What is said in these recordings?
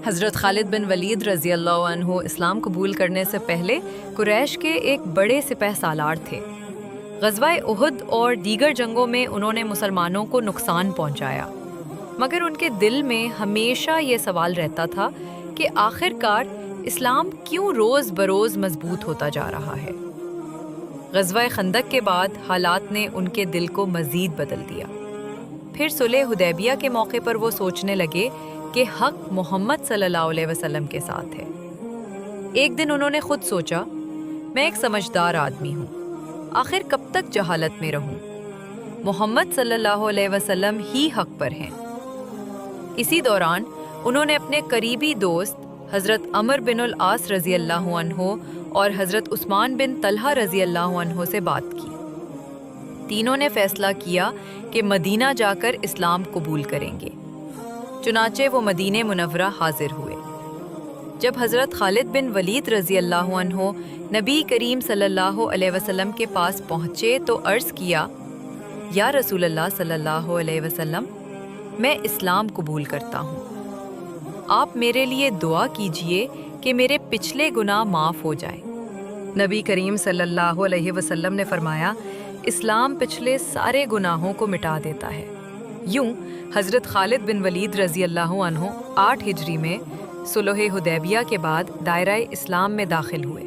حضرت خالد بن ولید رضی اللہ عنہ اسلام قبول کرنے سے پہلے قریش کے ایک بڑے سپہ سالار تھے۔ غزوہ احد اور دیگر جنگوں میں انہوں نے مسلمانوں کو نقصان پہنچایا، مگر ان کے دل میں ہمیشہ یہ سوال رہتا تھا کہ آخر کار اسلام کیوں روز بروز مضبوط ہوتا جا رہا ہے۔ غزوہ خندق کے بعد حالات نے ان کے دل کو مزید بدل دیا۔ پھر صلح حدیبیہ کے موقع پر وہ سوچنے لگے کہ حق محمد صلی اللہ علیہ وسلم کے ساتھ ہے۔ ایک دن انہوں نے خود سوچا، میں ایک سمجھدار آدمی ہوں، آخر کب تک جہالت میں رہوں؟ محمد صلی اللہ علیہ وسلم ہی حق پر ہیں۔ اسی دوران انہوں نے اپنے قریبی دوست حضرت عمر بن العاص رضی اللہ عنہ اور حضرت عثمان بن طلحہ رضی اللہ عنہ سے بات کی۔ تینوں نے فیصلہ کیا کہ مدینہ جا کر اسلام قبول کریں گے۔ چنانچہ وہ مدینہ منورہ حاضر ہوئے۔ جب حضرت خالد بن ولید رضی اللہ عنہ نبی کریم صلی اللہ علیہ وسلم کے پاس پہنچے تو عرض کیا، یا رسول اللہ صلی اللہ علیہ وسلم، میں اسلام قبول کرتا ہوں، آپ میرے لیے دعا کیجئے کہ میرے پچھلے گناہ معاف ہو جائیں۔ نبی کریم صلی اللہ علیہ وسلم نے فرمایا، اسلام پچھلے سارے گناہوں کو مٹا دیتا ہے۔ یوں حضرت خالد بن ولید رضی اللہ عنہ 8 ہجری میں صلح حدیبیہ کے بعد دائرہ اسلام میں داخل ہوئے۔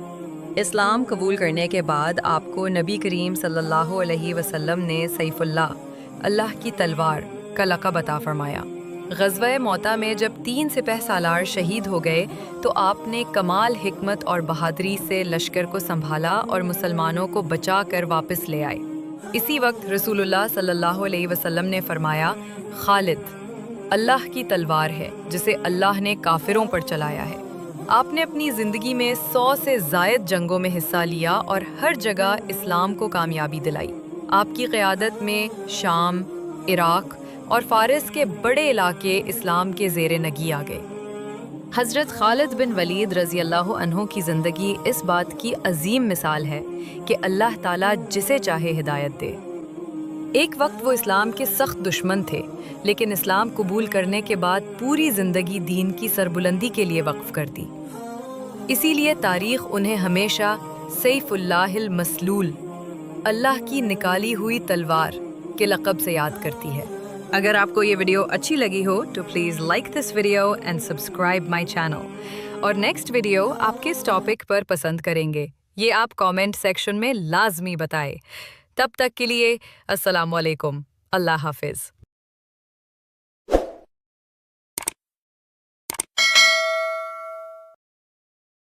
اسلام قبول کرنے کے بعد آپ کو نبی کریم صلی اللہ علیہ وسلم نے سیف اللہ، اللہ کی تلوار کا لقب عطا فرمایا۔ غزوہ موتا میں جب 3 سپہ سالار شہید ہو گئے تو آپ نے کمال حکمت اور بہادری سے لشکر کو سنبھالا اور مسلمانوں کو بچا کر واپس لے آئے۔ اسی وقت رسول اللہ صلی اللہ علیہ وسلم نے فرمایا، خالد اللہ کی تلوار ہے جسے اللہ نے کافروں پر چلایا ہے۔ آپ نے اپنی زندگی میں 100 سے زائد جنگوں میں حصہ لیا اور ہر جگہ اسلام کو کامیابی دلائی۔ آپ کی قیادت میں شام، عراق اور فارس کے بڑے علاقے اسلام کے زیر نگی آ گئے۔ حضرت خالد بن ولید رضی اللہ عنہ کی زندگی اس بات کی عظیم مثال ہے کہ اللہ تعالیٰ جسے چاہے ہدایت دے۔ ایک وقت وہ اسلام کے سخت دشمن تھے، لیکن اسلام قبول کرنے کے بعد پوری زندگی دین کی سربلندی کے لیے وقف کر دی۔ اسی لیے تاریخ انہیں ہمیشہ سیف اللہ المسلول، اللہ کی نکالی ہوئی تلوار کے لقب سے یاد کرتی ہے۔ اگر آپ کو یہ ویڈیو اچھی لگی ہو تو please like this video and subscribe my channel, اور نیکسٹ ویڈیو آپ کس ٹاپک پر پسند کریں گے یہ آپ کامنٹ سیکشن میں لازمی بتائیں۔ تب تک کے لیے السلام علیکم، اللہ حافظ۔